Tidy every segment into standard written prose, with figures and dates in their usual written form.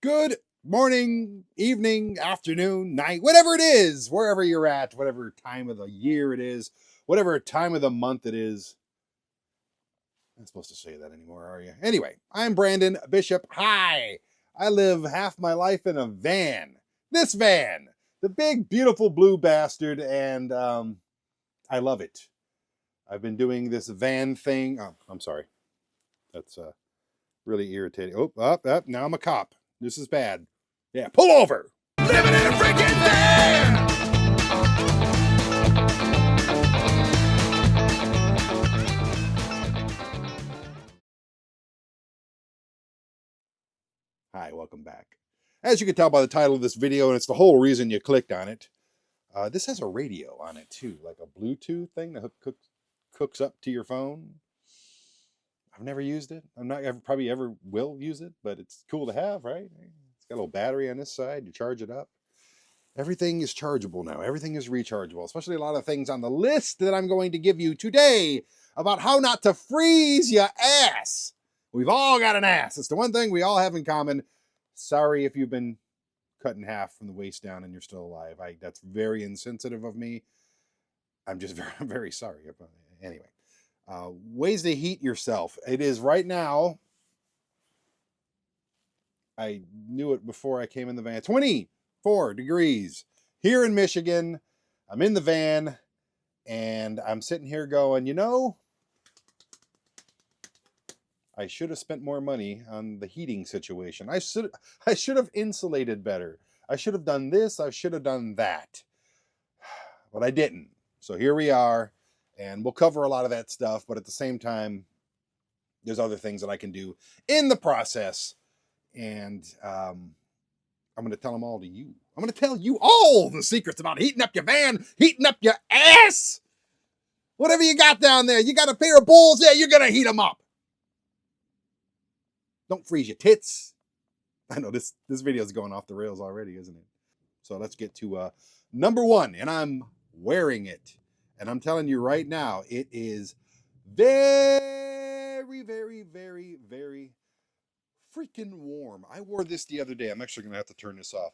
Good morning, evening, afternoon, night, whatever it is, wherever you're at, whatever time of the year it is, whatever time of the month it is. I'm not supposed to say that anymore, are you? Anyway, I'm Brandon Bishop. Hi. I live half my life in a van. This van, the big, beautiful blue bastard, and I love it. I've been doing this van thing. Oh, I'm sorry. That's really irritating. Oh, up. Now I'm a cop. This is bad. Yeah, pull over. Living in a freaking van. Hi, welcome back. As you can tell by the title of this video, and it's the whole reason you clicked on it, this has a radio on it too, like a Bluetooth thing that cooks up to your phone. I've never used it. I'm not ever probably ever will use it, but it's cool to have, right? It's got a little battery on this side. You charge it up. Everything is chargeable now. Everything is rechargeable, especially a lot of things on the list that I'm going to give you today about how not to freeze your ass. We've all got an ass. It's the one thing we all have in common. Sorry if you've been cut in half from the waist down and you're still alive. That's very insensitive of me. I'm very sorry. Anyway, ways to heat yourself. It is right now. I knew it before I came in the van. 24 degrees here in Michigan. I'm in the van and I'm sitting here going, I should have spent more money on the heating situation. I should have insulated better. I should have done this. I should have done that. But I didn't. So here we are, and we'll cover a lot of that stuff, but at the same time, there's other things that I can do in the process, and I'm going to tell them all to you. I'm going to tell you all the secrets about heating up your van, heating up your ass. Whatever you got down there, you got a pair of balls, yeah, you're going to heat them up. Don't freeze your tits. I know this video is going off the rails already, isn't it? So let's get to number one, and I'm wearing it. And I'm telling you right now, it is very, very, very, very freaking warm. I wore this the other day. I'm actually going to have to turn this off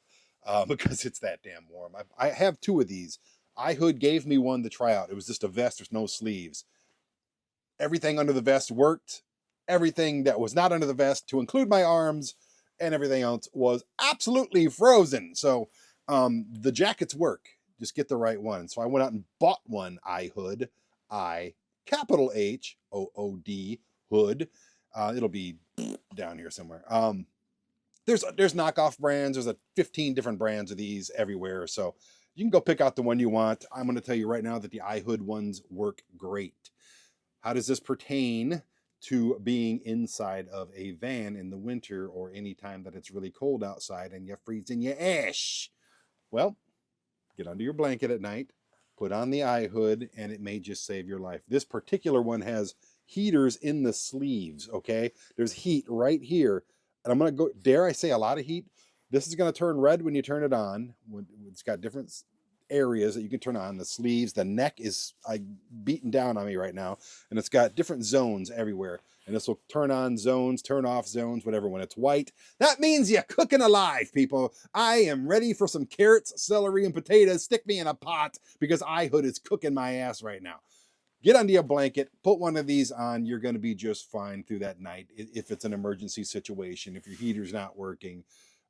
because it's that damn warm. I have two of these. iHood gave me one to try out. It was just a vest. There's no sleeves. Everything under the vest worked. Everything that was not under the vest, to include my arms and everything else, was absolutely frozen. So the jackets work. Just get the right one. So I went out and bought one iHood. Capital HOOD hood. It'll be down here somewhere. There's knockoff brands. There's 15 different brands of these everywhere. So you can go pick out the one you want. I'm going to tell you right now that the iHood ones work great. How does this pertain to being inside of a van in the winter or any time that it's really cold outside and you're freezing your ass? Well, get under your blanket at night, put on the iHood, and it may just save your life. This particular one has heaters in the sleeves, okay? There's heat right here. And I'm going to go, dare I say, a lot of heat. This is going to turn red when you turn it on. It's got different areas that you can turn on. The sleeves, the neck is beaten down on me right now. And it's got different zones everywhere. And this will turn on zones, turn off zones, whatever. When it's white, that means you're cooking alive, people. I am ready for some carrots, celery, and potatoes. Stick me in a pot because iHood is cooking my ass right now. Get under your blanket, put one of these on. You're going to be just fine through that night. If it's an emergency situation, if your heater's not working,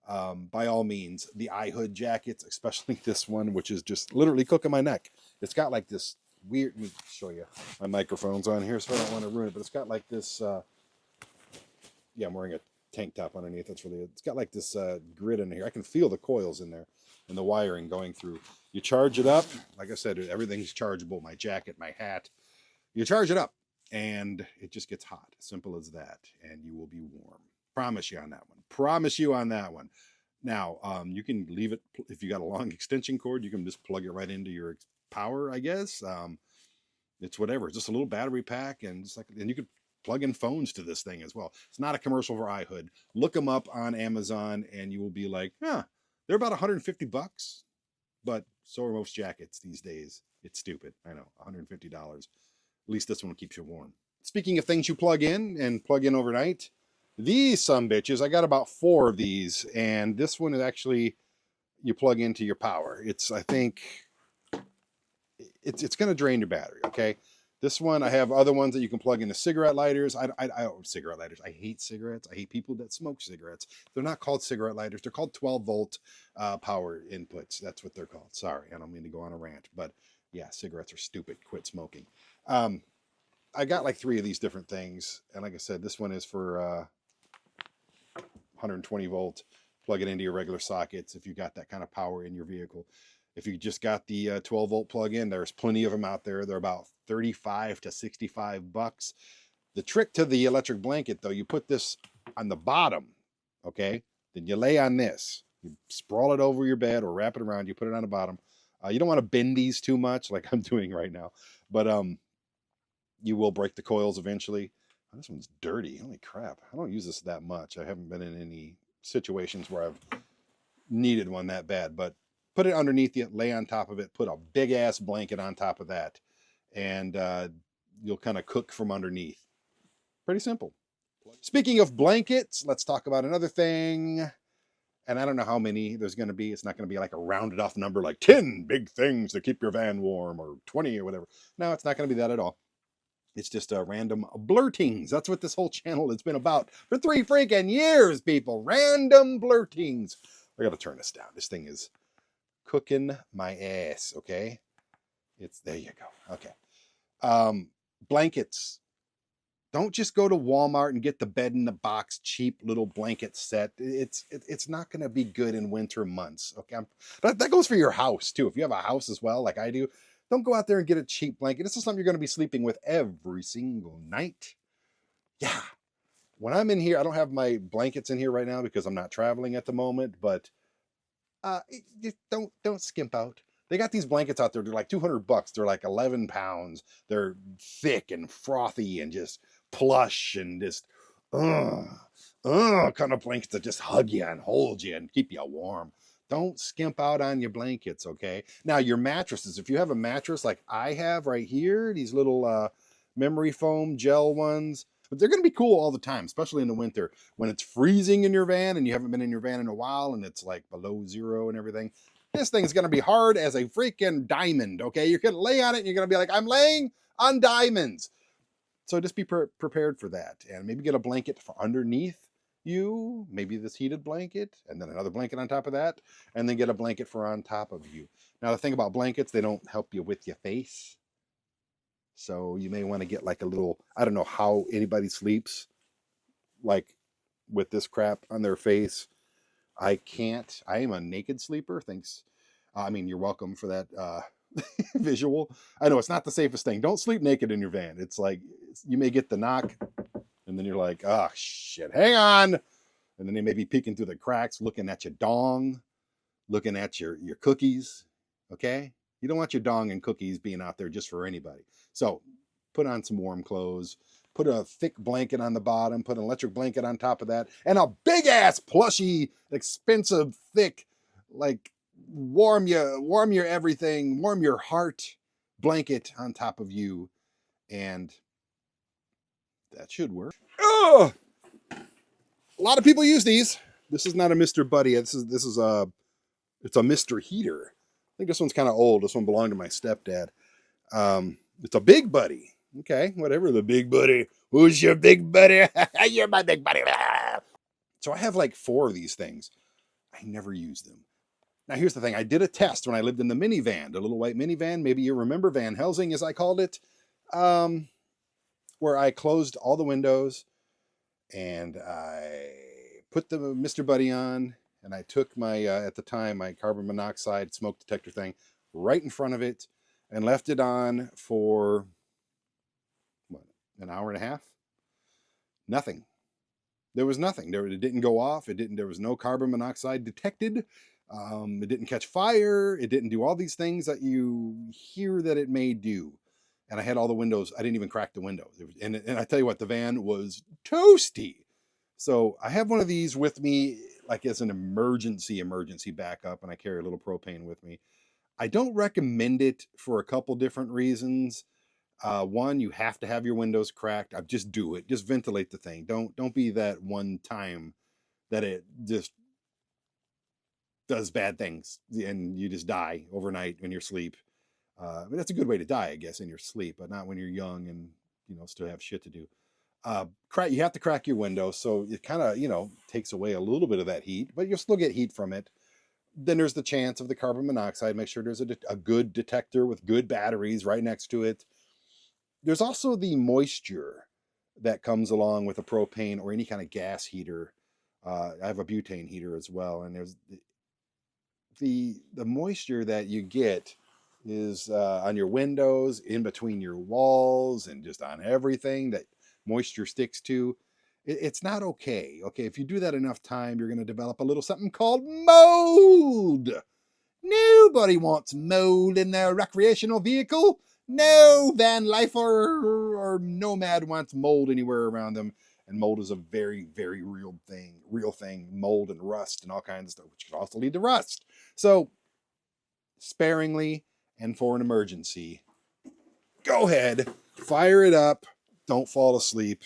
by all means, the iHood jackets, especially this one, which is just literally cooking my neck. It's got like this weird, let me show you. My microphone's on here, so I don't want to ruin it, but it's got like this, yeah, I'm wearing a tank top underneath. It's got like this grid in here. I can feel the coils in there and the wiring going through. You charge it up. Like I said, everything's chargeable. My jacket, my hat. You charge it up and it just gets hot. Simple as that. And you will be warm. Promise you on that one. Promise you on that one. Now, you can leave it, if you got a long extension cord, you can just plug it right into your power, I guess. It's whatever. It's just a little battery pack, and you could plug in phones to this thing as well. It's not a commercial for iHood. Look them up on Amazon and you will be like, they're about 150 bucks, but so are most jackets these days. It's stupid. I know, $150. At least this one keeps you warm. Speaking of things you plug in and plug in overnight, These some bitches, I got about 4 of these, and this one is actually you plug into your power. It's I think it's going to drain your battery. Okay, this one I have other ones that you can plug into cigarette lighters. I cigarette lighters. I hate cigarettes. I hate people that smoke cigarettes. They're not called cigarette lighters. They're called 12-volt power inputs. That's what they're called. Sorry, I don't mean to go on a rant, but yeah, cigarettes are stupid. Quit smoking. Um, I got like 3 of these different things, and like I said, this one is for 120 volt. Plug it into your regular sockets if you got that kind of power in your vehicle. If you just got the 12 volt plug in, there's plenty of them out there. They're about 35 to 65 bucks. The trick to the electric blanket, though, you put this on the bottom, okay? Then you lay on this. You sprawl it over your bed or wrap it around. You put it on the bottom. You don't want to bend these too much like I'm doing right now, but you will break the coils eventually. Oh, this one's dirty. Holy crap. I don't use this that much. I haven't been in any situations where I've needed one that bad, but put it underneath you, lay on top of it, put a big ass blanket on top of that, and you'll kind of cook from underneath. Pretty simple. Speaking of blankets, let's talk about another thing. And I don't know how many there's going to be. It's not going to be like a rounded off number like 10 big things to keep your van warm or 20 or whatever. No, it's not going to be that at all. It's just random blurtings. That's what this whole channel has been about for 3 freaking years, people. Random blurtings. I got to turn this down. This thing is cooking my ass, okay? There you go. Okay. Blankets. Don't just go to Walmart and get the bed in the box cheap little blanket set. It's not going to be good in winter months, okay? That goes for your house too. If you have a house as well, like I do, don't go out there and get a cheap blanket. This is something you're going to be sleeping with every single night. Yeah. When I'm in here, I don't have my blankets in here right now because I'm not traveling at the moment, but don't skimp out. They got these blankets out there. They're like 200 bucks. They're like 11 pounds. They're thick and frothy and just plush and just kind of blankets that just hug you and hold you and keep you warm. Don't skimp out on your blankets, okay? Now your mattresses, if you have a mattress like I have right here, these little memory foam gel ones, but they're going to be cool all the time, especially in the winter when it's freezing in your van and you haven't been in your van in a while and it's like below 0 and everything. This thing's going to be hard as a freaking diamond, okay? You're going to lay on it and you're going to be like, I'm laying on diamonds. So just be prepared for that, and maybe get a blanket for underneath you, maybe this heated blanket, and then another blanket on top of that, and then get a blanket for on top of you. Now the thing about blankets, they don't help you with your face. So you may want to get like a little, I don't know how anybody sleeps like with this crap on their face. I can't. I am a naked sleeper. Thanks. I mean, you're welcome for that visual. I know it's not the safest thing. Don't sleep naked in your van. It's like you may get the knock, and then you're like, oh shit, hang on. And then they may be peeking through the cracks, looking at your dong, looking at your cookies. Okay, you don't want your dong and cookies being out there just for anybody. So put on some warm clothes. Put a thick blanket on the bottom. Put an electric blanket on top of that, and a big ass plushy, expensive, thick, like warm your everything, warm your heart blanket on top of you, and that should work. Oh, a lot of people use these. This is not a Mr. Buddy. This is it's a Mr. Heater. I think this one's kind of old. This one belonged to my stepdad. It's a Big Buddy. Okay, whatever, the Big Buddy. Who's your big buddy? You're my big buddy. So I have like 4 of these things. I never use them. Now here's the thing. I did a test when I lived in the minivan, the little white minivan. Maybe you remember Van Helsing, as I called it, where I closed all the windows and I put the Mr. Buddy on, and I took my, at the time, my carbon monoxide smoke detector thing right in front of it and left it on for, what, an hour and a half? Nothing. There was nothing. It didn't go off. There was no carbon monoxide detected. It didn't catch fire. It didn't do all these things that you hear that it may do. And I had all the windows. I didn't even crack the windows. And I tell you what, the van was toasty. So I have one of these with me, like as an emergency backup, and I carry a little propane with me. I don't recommend it for a couple different reasons. One, you have to have your windows cracked. Just do it. Just ventilate the thing. Don't be that one time that it just does bad things and you just die overnight in your sleep. But that's a good way to die, I guess, in your sleep, but not when you're young and still have shit to do. You have to crack your window, so it kind of takes away a little bit of that heat, but you'll still get heat from it. Then there's the chance of the carbon monoxide. Make sure there's a good detector with good batteries right next to it. There's also the moisture that comes along with a propane or any kind of gas heater. I have a butane heater as well, and there's the moisture that you get is on your windows, in between your walls, and just on everything that moisture sticks to. It's not okay. Okay, if you do that enough time, you're going to develop a little something called mold. Nobody wants mold in their recreational vehicle. No Vanlife or Nomad wants mold anywhere around them. And mold is a very, very real thing. Mold and rust and all kinds of stuff, which could also lead to rust. So, sparingly and for an emergency, go ahead, fire it up. Don't fall asleep.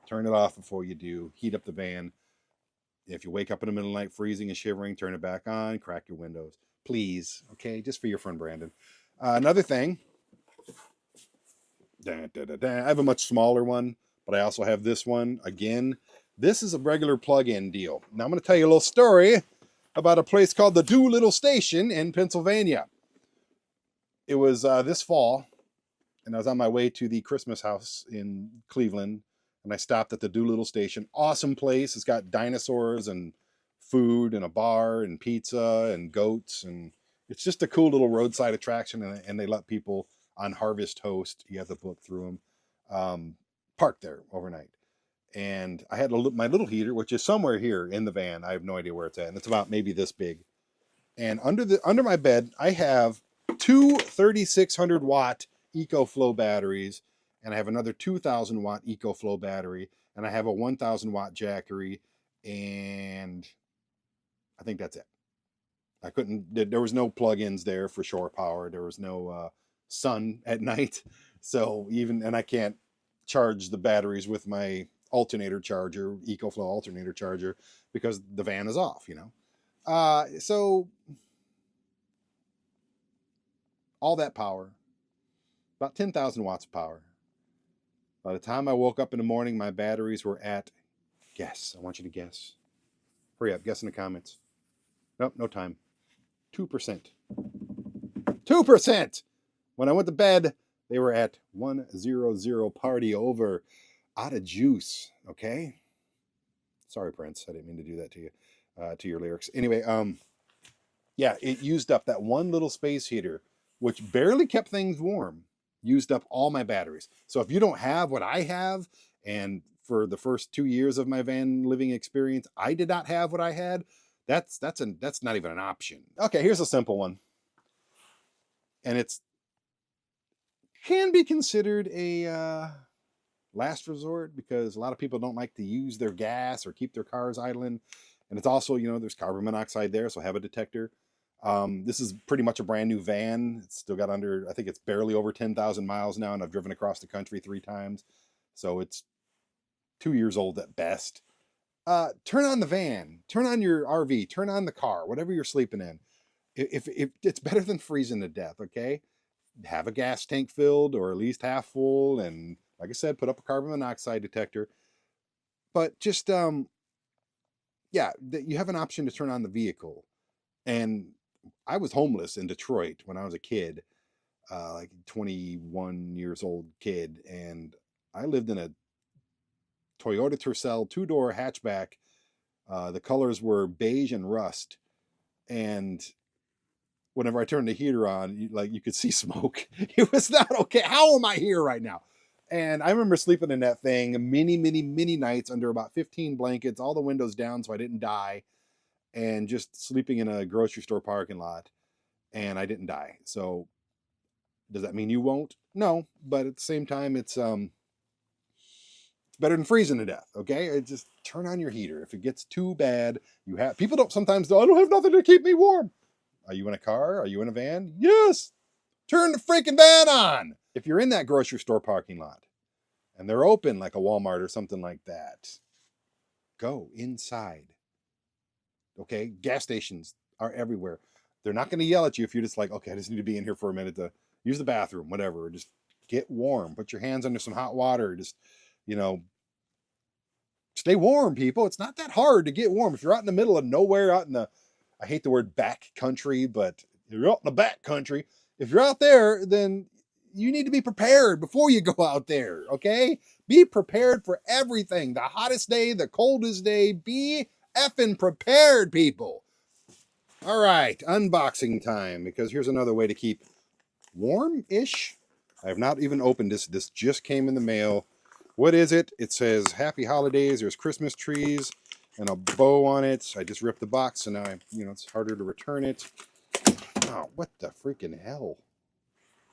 Turn it off before you do. Heat up the van. If you wake up in the middle of the night freezing and shivering, turn it back on. Crack your windows. Please. Okay, just for your friend Brandon. Another thing. I have a much smaller one, but I also have this one. Again, this is a regular plug-in deal. Now I'm going to tell you a little story about a place called the Doolittle Station in Pennsylvania. It was this fall, and I was on my way to the Christmas house in Cleveland, and I stopped at the Doolittle Station. Awesome place. It's got dinosaurs and food and a bar and pizza and goats, and it's just a cool little roadside attraction, and they let people on Harvest Host, you have to book through them, park there overnight. And I had my little heater, which is somewhere here in the van. I have no idea where it's at, and it's about maybe this big. And under my bed, I have two 3,600 watt EcoFlow batteries, and I have another 2,000 watt EcoFlow battery, and I have a 1,000 watt Jackery, and I think that's it. I couldn't. There was no plug-ins there for shore power. There was no sun at night, so and I can't charge the batteries with my alternator charger, EcoFlow alternator charger, because the van is off. So all that power, about 10,000 watts of power. By the time I woke up in the morning, my batteries were at, guess. I want you to guess. Hurry up, guess in the comments. Nope, no time. 2%. 2%! When I went to bed, they were at 100. Party over. Out of juice, okay? Sorry, Prince. I didn't mean to do that to you, to your lyrics. Anyway, yeah, it used up that one little space heater, which barely kept things warm, used up all my batteries. So if you don't have what I have, and for the first 2 years of my van living experience, I did not have what I had, that's not even an option. Okay, here's a simple one. And it's can be considered a last resort because a lot of people don't like to use their gas or keep their cars idling. And it's also, there's carbon monoxide there, so have a detector. This is pretty much a brand new van. It's still got I think it's barely over 10,000 miles now, and I've driven across the country 3 times. So it's 2 years old at best. Turn on the van, turn on your RV, turn on the car, whatever you're sleeping in. If it's better than freezing to death, okay? Have a gas tank filled or at least half full, and like I said, put up a carbon monoxide detector. But just yeah, you have an option to turn on the vehicle. And I was homeless in Detroit when I was a kid, like 21 years old kid, and I lived in a Toyota Tercel 2-door hatchback. The colors were beige and rust, and whenever I turned the heater on, you could see smoke. It was not okay. How am I here right now? And I remember sleeping in that thing many, many, many nights under about 15 blankets, all the windows down so I didn't die, and just sleeping in a grocery store parking lot, and I didn't die. So does that mean you won't? No, but at the same time, it's better than freezing to death. Okay, just turn on your heater. If it gets too bad, people don't sometimes go, I don't have nothing to keep me warm. Are you in a car? Are you in a van? Yes. Turn the freaking van on. If you're in that grocery store parking lot and they're open like a Walmart or something like that, go inside. Okay? Gas stations are everywhere. They're not going to yell at you if you're just like, okay, I just need to be in here for a minute to use the bathroom, whatever. Just get warm. Put your hands under some hot water. Just, you know, stay warm, people. It's not that hard to get warm. If you're out in the middle of nowhere, out in the, I hate the word back country, but you're out in the back country. If you're out there, then you need to be prepared before you go out there, okay? Be prepared for everything. The hottest day, the coldest day. Be effing prepared, people. All right, unboxing time, because here's another way to keep warm-ish. I have not even opened this. This just came in the mail. What is it? It says Happy Holidays. There's Christmas trees and a bow on it. I just ripped the box, so now it's harder to return it. Oh, what the freaking hell?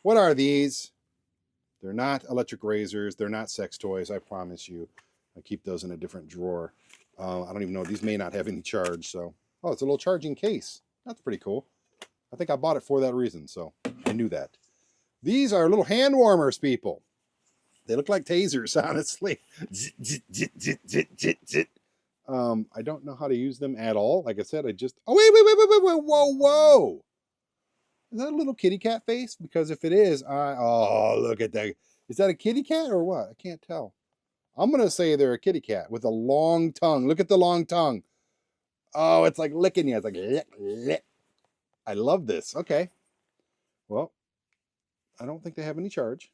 What are these? They're not electric razors. They're not sex toys, I promise you. I keep those in a different drawer. I don't even know. These may not have any charge, so. Oh, it's a little charging case. That's pretty cool. I think I bought it for that reason, so I knew that. These are little hand warmers, people. They look like tasers, honestly. I don't know how to use them at all. Like I said, I just... Oh, wait. Whoa. Is that a little kitty cat face? Because if it is, oh, look at that. Is that a kitty cat or what? I can't tell. I'm going to say they're a kitty cat with a long tongue. Look at the long tongue. Oh, it's like licking you. It's like lick, lick. I love this. Okay. Well, I don't think they have any charge.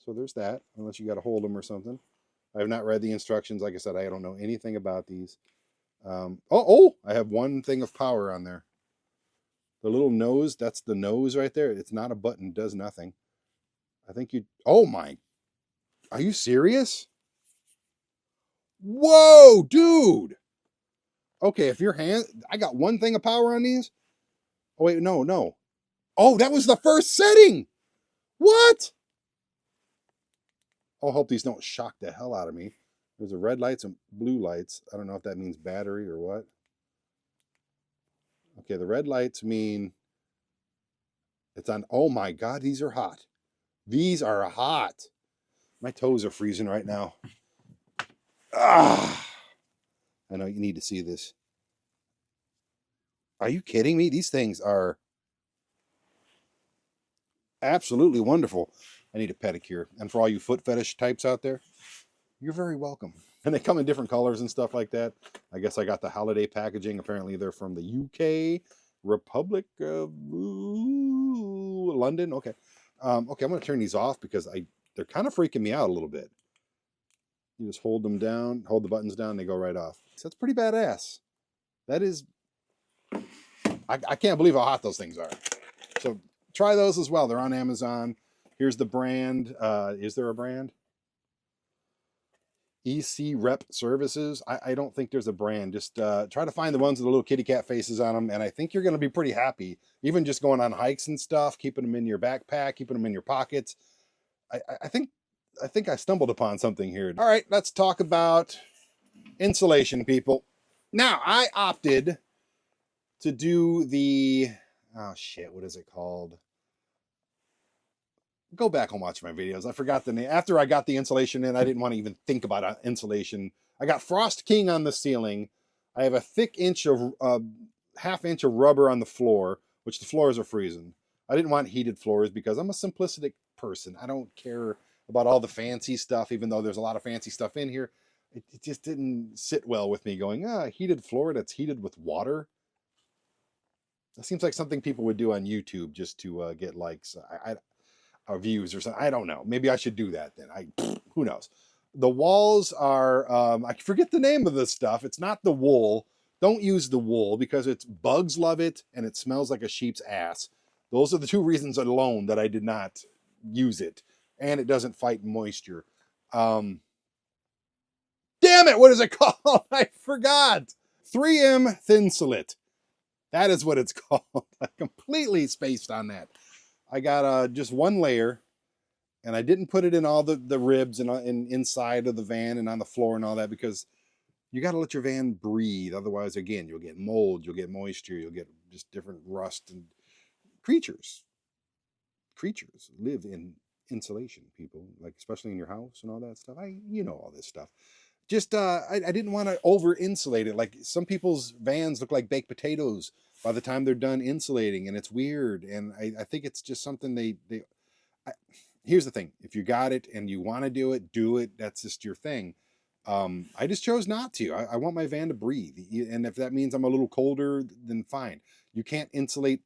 So there's that, unless you got to hold them or something. I have not read the instructions. Like I said, I don't know anything about these. I have one thing of power on there. The little nose, that's the nose right there. It's not a button, does nothing. I think you... Oh my... Are you serious? Whoa, dude! Okay, if your hand... I got one thing of power on these. Oh, wait, no. Oh, that was the first setting! What? I'll hope these don't shock the hell out of me. There's a red lights and blue lights. I don't know if that means battery or what. Okay, the red lights mean it's on. Oh my God, these are hot. These are hot. My toes are freezing right now. Ah, I know you need to see this. Are you kidding me? These things are absolutely wonderful. I need a pedicure. And for all you foot fetish types out there, you're very welcome. And they come in different colors and stuff like that. I guess I got the holiday packaging. Apparently they're from the UK, Republic of London. Okay. Okay, I'm going to turn these off because they're kind of freaking me out a little bit. You just hold them down, hold the buttons down, they go right off. So that's pretty badass. That is... I can't believe how hot those things are. So try those as well. They're on Amazon. Here's the brand. Is there a brand? EC Rep Services. I don't think there's a brand. Just try to find the ones with the little kitty cat faces on them, and I think you're going to be pretty happy. Even just going on hikes and stuff, keeping them in your backpack, keeping them in your pockets. I think I stumbled upon something here. All right, let's talk about insulation, people. Now, I opted to do the... Oh, shit, what is it called? Go back and watch my videos. I forgot the name. After I got the insulation in, I didn't want to even think about insulation. I got Frost King on the ceiling. I have a thick half inch of rubber on the floor, which the floors are freezing. I didn't want heated floors because I'm a simplistic person. I don't care about all the fancy stuff, even though there's a lot of fancy stuff in here. It just didn't sit well with me going, heated floor that's heated with water. That seems like something people would do on YouTube just to get likes. Or views or something. I don't know. Maybe I should do that then. Who knows? The walls are, I forget the name of this stuff. It's not the wool. Don't use the wool because bugs love it and it smells like a sheep's ass. Those are the two reasons alone that I did not use it. And it doesn't fight moisture. Damn it, what is it called? I forgot. 3M Thinsulate. That is what it's called. I completely spaced on that. I got just one layer, and I didn't put it in all the ribs and inside of the van and on the floor and all that because you got to let your van breathe. Otherwise, again, you'll get mold, you'll get moisture, you'll get just different rust and creatures. creatures live in insulation, people, like especially in your house and all that stuff. You know, all this stuff. Just I didn't want to over insulate it. Like some people's vans look like baked potatoes by the time they're done insulating, and it's weird. And I think it's just something they I, here's the thing: if you got it and you want to do it, do it. That's just your thing. I just chose not to. I want my van to breathe, and if that means I'm a little colder, then fine. You can't insulate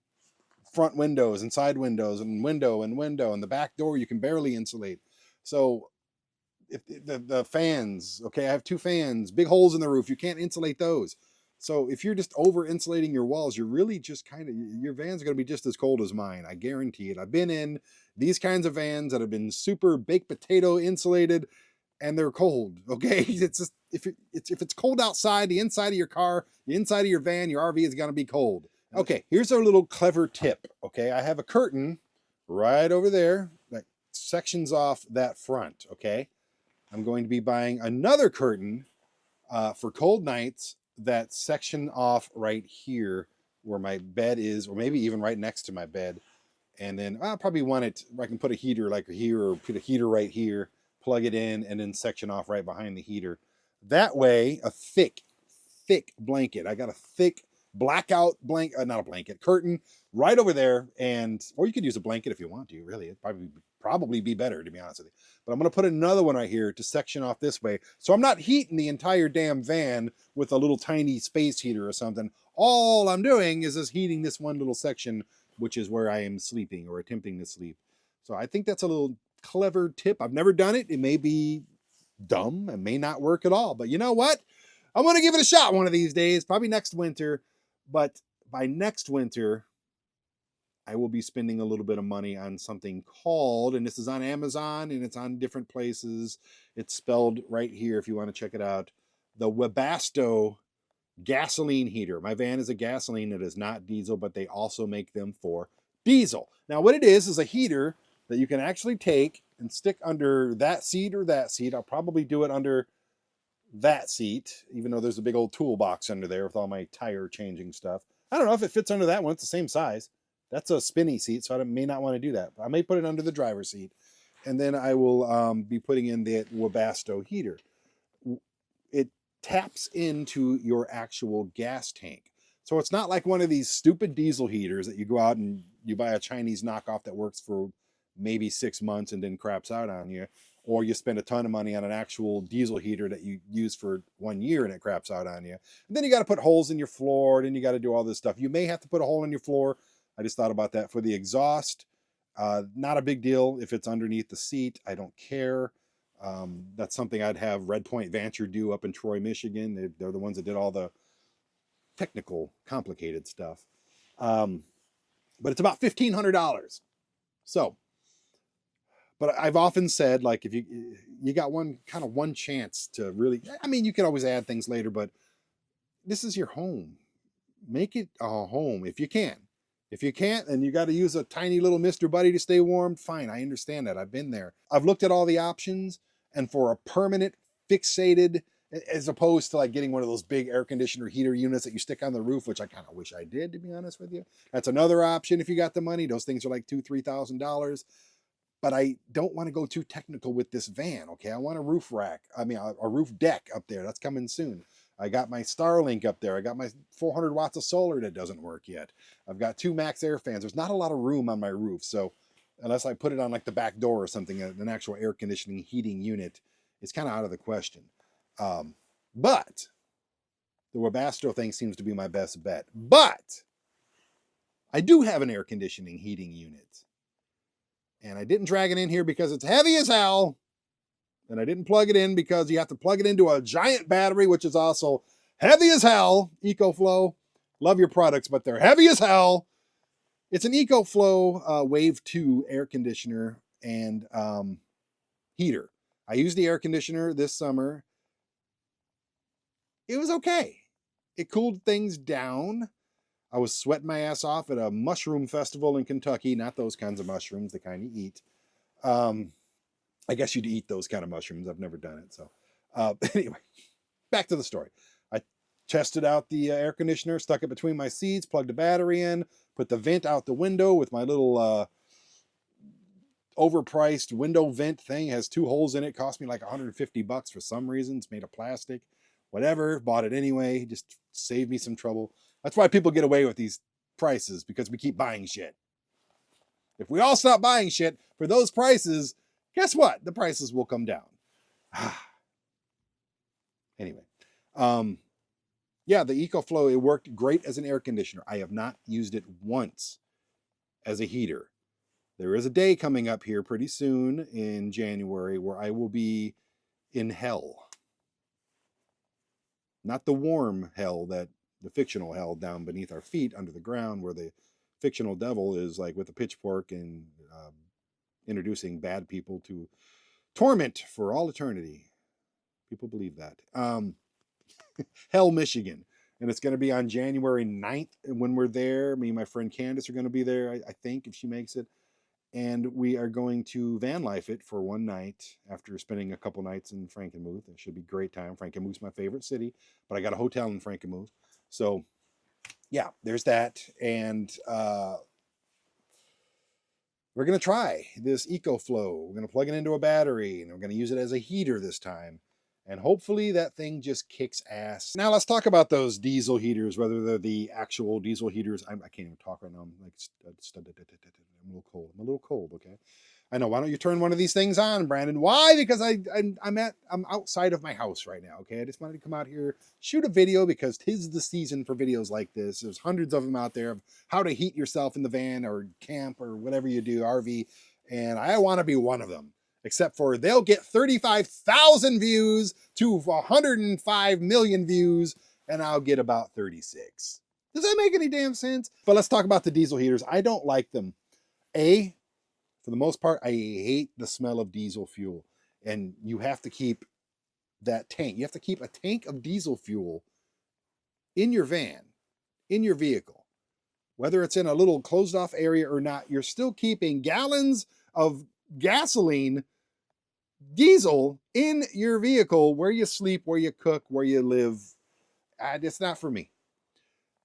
front windows and side windows and window and the back door. You can barely insulate. So if the fans, okay, I have 2 fans, big holes in the roof. You can't insulate those. So if you're just over insulating your walls, you're really just kind of, your vans are going to be just as cold as mine. I guarantee it. I've been in these kinds of vans that have been super baked potato insulated, and they're cold. Okay, it's just if it's cold outside, the inside of your car, the inside of your van, your RV is going to be cold. Okay, here's our little clever tip. Okay, I have a curtain right over there that sections off that front. Okay, I'm going to be buying another curtain for cold nights that section off right here where my bed is, or maybe even right next to my bed. And then I'll probably want it where I can put a heater like here, or put a heater right here, plug it in, and then section off right behind the heater. That way, a thick blanket. I got a thick blackout blanket, not a blanket, curtain right over there. And, or you could use a blanket if you want to, really. It'd probably be better, to be honest with you. But I'm going to put another one right here to section off this way. So I'm not heating the entire damn van with a little tiny space heater or something. All I'm doing is just heating this one little section, which is where I am sleeping or attempting to sleep. So I think that's a little clever tip. I've never done it. It may be dumb. It may not work at all. But you know what? I'm going to give it a shot one of these days, probably next winter. But by next winter, I will be spending a little bit of money on something called, and this is on Amazon and it's on different places. It's spelled right here if you want to check it out. The Webasto gasoline heater. My van is a gasoline. It is not diesel, but they also make them for diesel. Now, what it is a heater that you can actually take and stick under that seat or that seat. I'll probably do it under that seat, even though there's a big old toolbox under there with all my tire changing stuff. I don't know if it fits under that one. It's the same size. That's a spinny seat, so I may not want to do that. But I may put it under the driver's seat. And then I will be putting in the Webasto heater. It taps into your actual gas tank. So it's not like one of these stupid diesel heaters that you go out and you buy a Chinese knockoff that works for maybe 6 months and then craps out on you. Or you spend a ton of money on an actual diesel heater that you use for 1 year and it craps out on you. And then you got to put holes in your floor, and then you got to do all this stuff. You may have to put a hole in your floor. I just thought about that for the exhaust. Not a big deal if it's underneath the seat. I don't care. That's something I'd have Red Point Venture do up in Troy, Michigan. They're the ones that did all the technical, complicated stuff. But it's about $1,500. So, but I've often said, like, if you got one chance to really, I mean, you can always add things later, but this is your home. Make it a home if you can. If you can't, and you got to use a tiny little Mr. Buddy to stay warm, fine. I understand that. I've been there. I've looked at all the options, and for a permanent, fixated, as opposed to like getting one of those big air conditioner heater units that you stick on the roof, which I kind of wish I did, to be honest with you. That's another option if you got the money. Those things are like $2,000-$3,000. But I don't want to go too technical with this van, okay? I want a roof rack. I mean, a roof deck up there. That's coming soon. I got my Starlink up there. I got my 400 watts of solar that doesn't work yet. I've got 2 Max Air fans. There's not a lot of room on my roof. So unless I put it on like the back door or something, an actual air conditioning heating unit, it's kind of out of the question. But the Webasto thing seems to be my best bet. But I do have an air conditioning heating unit. And I didn't drag it in here because it's heavy as hell. And I didn't plug it in because you have to plug it into a giant battery, which is also heavy as hell. EcoFlow, love your products, but they're heavy as hell. It's an EcoFlow Wave 2 air conditioner and heater. I used the air conditioner this summer. It was okay. It cooled things down. I was sweating my ass off at a mushroom festival in Kentucky. Not those kinds of mushrooms, the kind you eat. I guess you'd eat those kind of mushrooms. I've never done it. So anyway, back to the story. I tested out the air conditioner, stuck it between my seats, plugged a battery in, put the vent out the window with my little overpriced window vent thing. Has 2 holes in it. Cost me like $150 for some reason. It's made of plastic. Whatever. Bought it anyway. Just saved me some trouble. That's why people get away with these prices, because we keep buying shit. If we all stop buying shit for those prices, guess what? The prices will come down. Anyway, yeah, the EcoFlow, it worked great as an air conditioner. I have not used it once as a heater. There is a day coming up here pretty soon in January where I will be in hell. Not the warm hell, that the fictional hell down beneath our feet under the ground, where the fictional devil is like with a pitchfork and introducing bad people to torment for all eternity. People believe that. Hell, Michigan. And it's going to be on January 9th. And when we're there, me and my friend Candace are going to be there, I think, if she makes it. And we are going to Vanlife it for one night after spending a couple nights in Frankenmuth. It should be a great time. Frankenmuth's my favorite city, but I got a hotel in Frankenmuth. So, yeah, there's that. And we're going to try this EcoFlow. We're going to plug it into a battery, and we're going to use it as a heater this time. And hopefully that thing just kicks ass. Now let's talk about those diesel heaters, whether they're the actual diesel heaters. I can't even talk right now. I'm like, I'm a little cold. I'm a little cold, okay? I know. Why don't you turn one of these things on, Brandon? Why? Because I'm outside of my house right now, okay? I just wanted to come out here, shoot a video, because 'tis the season for videos like this. There's hundreds of them out there of how to heat yourself in the van or camp or whatever you do, RV, and I want to be one of them. Except for they'll get 35,000 views to 105 million views, and I'll get about 36. Does that make any damn sense? But let's talk about the diesel heaters. I don't like them. For the most part, I hate the smell of diesel fuel. And you have to keep that tank. You have to keep a tank of diesel fuel in your van, in your vehicle. Whether it's in a little closed off area or not, you're still keeping gallons of gasoline, diesel in your vehicle, where you sleep, where you cook, where you live. It's not for me.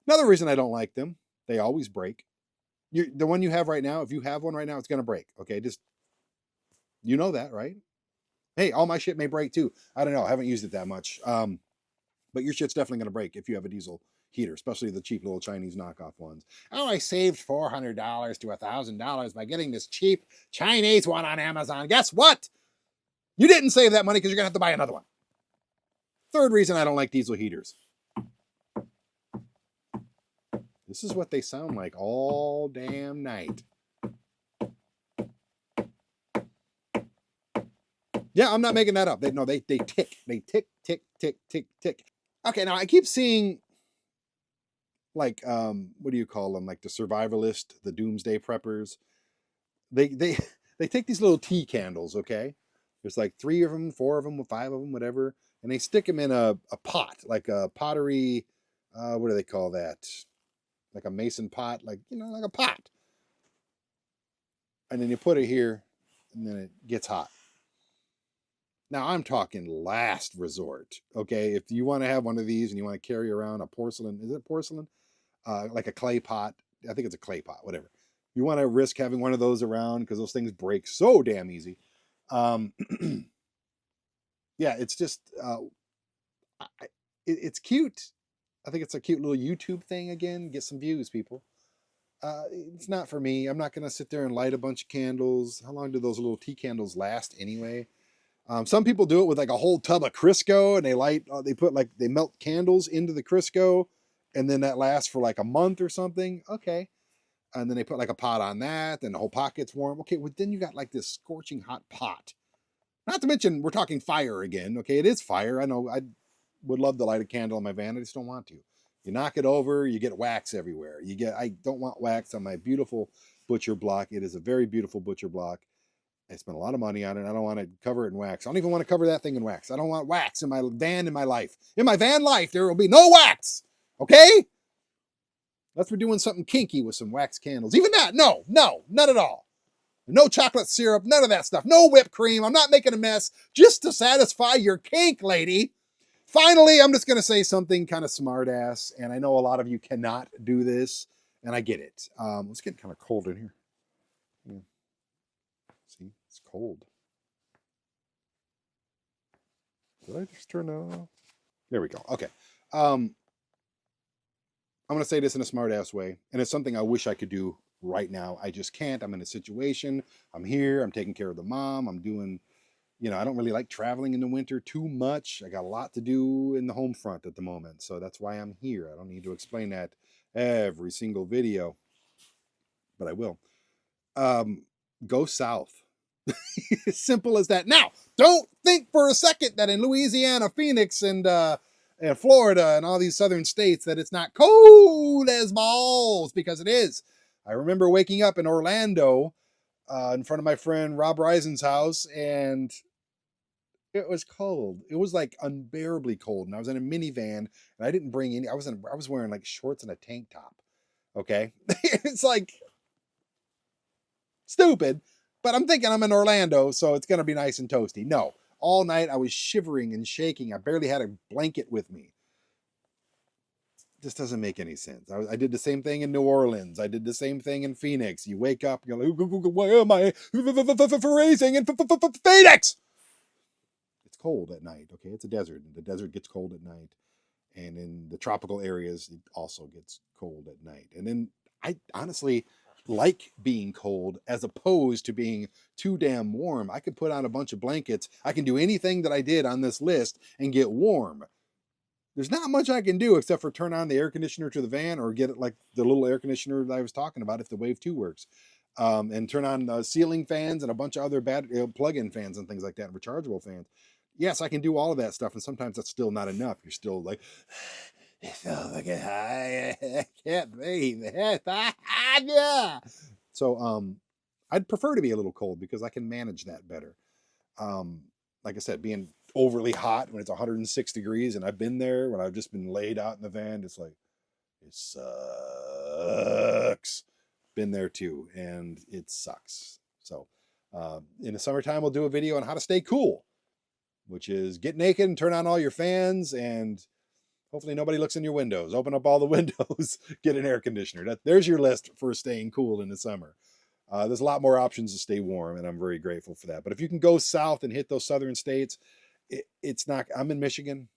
Another reason I don't like them, they always break. The one you have right now, if you have one right now, it's going to break. Okay, just, you know that, right? Hey, all my shit may break too. I don't know. I haven't used it that much. But your shit's definitely going to break if you have a diesel heater, especially the cheap little Chinese knockoff ones. Oh, I saved $400 to $1,000 by getting this cheap Chinese one on Amazon. Guess what? You didn't save that money because you're going to have to buy another one. Third reason I don't like diesel heaters. This is what they sound like all damn night. Yeah, I'm not making that up. They tick. They tick, tick, tick, tick, tick. Okay, now I keep seeing, like, what do you call them? Like the survivalist, the doomsday preppers. They take these little tea candles, okay? There's like 3 of them, 4 of them, 5 of them, whatever. And they stick them in a pot, like a pottery, what do they call that? Like a mason pot, like, like a pot. And then you put it here, and then it gets hot. Now, I'm talking last resort, okay? If you want to have one of these and you want to carry around a porcelain, is it porcelain? Like a clay pot. I think it's a clay pot, whatever. You want to risk having one of those around because those things break so damn easy. Yeah, it's just, it's cute. I think it's a cute little YouTube thing again. Get some views, people. It's not for me. I'm not going to sit there and light a bunch of candles. How long do those little tea candles last anyway? Some people do it with like a whole tub of Crisco, and they melt candles into the Crisco, and then that lasts for like a month or something. Okay. And then they put like a pot on that, and the whole pot gets warm. Okay, well then you got like this scorching hot pot. Not to mention, we're talking fire again. Okay, it is fire. I know. I would love to light a candle in my van. I just don't want to. You knock it over, you get wax everywhere. I don't want wax on my beautiful butcher block. It is a very beautiful butcher block. I spent a lot of money on it. I don't want to cover it in wax. I don't even want to cover that thing in wax. I don't want wax in my van in my life. In my van life, there will be no wax. Okay? Unless we're doing something kinky with some wax candles. Even that, no, none at all. No chocolate syrup, none of that stuff. No whipped cream. I'm not making a mess just to satisfy your kink, lady. Finally, I'm just going to say something kind of smart ass, and I know a lot of you cannot do this, and I get it. It's getting kind of cold in here. See, it's cold. Did I just turn that off? There we go. Okay. I'm going to say this in a smart ass way, and it's something I wish I could do right now. I just can't. I'm in a situation. I'm here. I'm taking care of the mom. I'm doing, I don't really like traveling in the winter too much. I got a lot to do in the home front at the moment. So that's why I'm here. I don't need to explain that every single video, but I will. Go south. Simple as that. Now, don't think for a second that in Louisiana, Phoenix, and Florida, and all these southern states that it's not cold as balls, because it is. I remember waking up in Orlando in front of my friend Rob Risen's house, and it was cold. It was like unbearably cold, and I was in a minivan, and I didn't bring any. I was wearing like shorts and a tank top. Okay, it's like stupid, but I'm thinking I'm in Orlando, so it's going to be nice and toasty. No, all night I was shivering and shaking. I barely had a blanket with me. This doesn't make any sense. I did the same thing in New Orleans. I did the same thing in Phoenix. You wake up, you're like, why am I freezing in Phoenix? It's cold at night, okay? It's a desert, and the desert gets cold at night. And in the tropical areas, it also gets cold at night. And then I honestly like being cold as opposed to being too damn warm. I could put on a bunch of blankets. I can do anything that I did on this list and get warm. There's not much I can do except for turn on the air conditioner to the van or get it like the little air conditioner that I was talking about if the Wave 2 works. And turn on ceiling fans and a bunch of other plug-in fans and things like that, and rechargeable fans. Yes, I can do all of that stuff, and sometimes that's still not enough. You're still like, I can't breathe. Yeah. So I'd prefer to be a little cold because I can manage that better. Like I said, being overly hot when it's 106 degrees, and I've been there when I've just been laid out in the van, it's like, it sucks. Been there too, and it sucks. So in the summertime, we'll do a video on how to stay cool, which is get naked and turn on all your fans, and hopefully nobody looks in your windows. Open up all the windows, get an air conditioner. There's your list for staying cool in the summer. There's a lot more options to stay warm, and I'm very grateful for that. But if you can go south and hit those southern states, it's not. I'm in Michigan.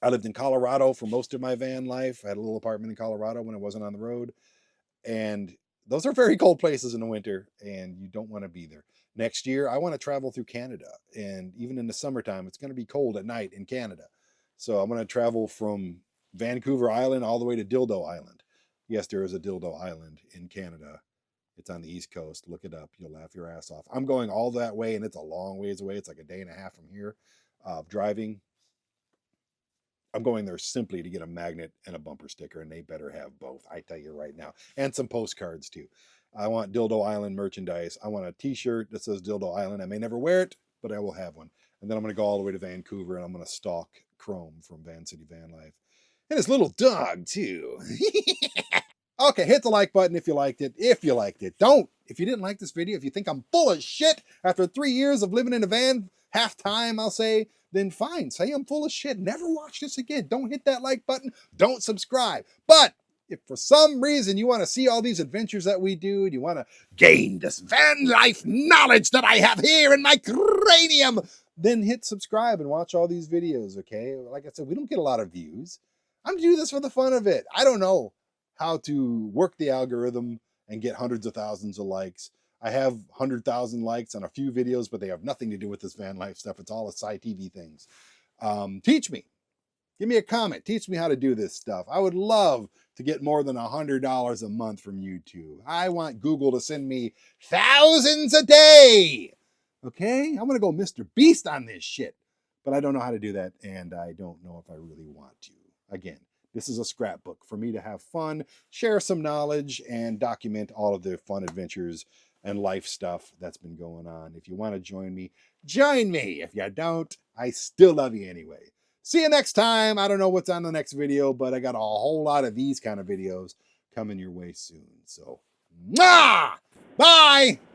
I lived in Colorado for most of my van life. I had a little apartment in Colorado when I wasn't on the road. And those are very cold places in the winter, and you don't want to be there. Next year, I want to travel through Canada. And even in the summertime, it's going to be cold at night in Canada. So I'm going to travel from Vancouver Island all the way to Dildo Island. Yes, there is a Dildo Island in Canada. It's on the East Coast. Look it up. You'll laugh your ass off. I'm going all that way, and it's a long ways away. It's like a day and a half from here driving. I'm going there simply to get a magnet and a bumper sticker, and they better have both. I tell you right now. And some postcards, too. I want Dildo Island merchandise. I want a t-shirt that says Dildo Island. I may never wear it, but I will have one. And then I'm going to go all the way to Vancouver, and I'm going to stalk Chrome from Van City Van Life. And his little dog, too. Okay, hit the like button if you liked it. If you liked it. Don't. If you didn't like this video, if you think I'm full of shit after 3 years of living in a van, half time, I'll say, then fine. Say I'm full of shit. Never watch this again. Don't hit that like button. Don't subscribe. But if for some reason you want to see all these adventures that we do, and you want to gain this van life knowledge that I have here in my cranium, then hit subscribe and watch all these videos, okay? Like I said, we don't get a lot of views. I'm doing this for the fun of it. I don't know how to work the algorithm and get hundreds of thousands of likes. I have 100,000 likes on a few videos, but they have nothing to do with this van life stuff. It's all a sci TV things. Teach me. Give me a comment. Teach me how to do this stuff. I would love to get more than $100 a month from YouTube. I want Google to send me thousands a day. Okay? I'm going to go Mr. Beast on this shit. But I don't know how to do that, and I don't know if I really want to. Again, this is a scrapbook for me to have fun, share some knowledge, and document all of the fun adventures and life stuff that's been going on. If you want to join me, join me. If you don't, I still love you anyway. See you next time. I don't know what's on the next video, but I got a whole lot of these kind of videos coming your way soon. So, mwah! Bye!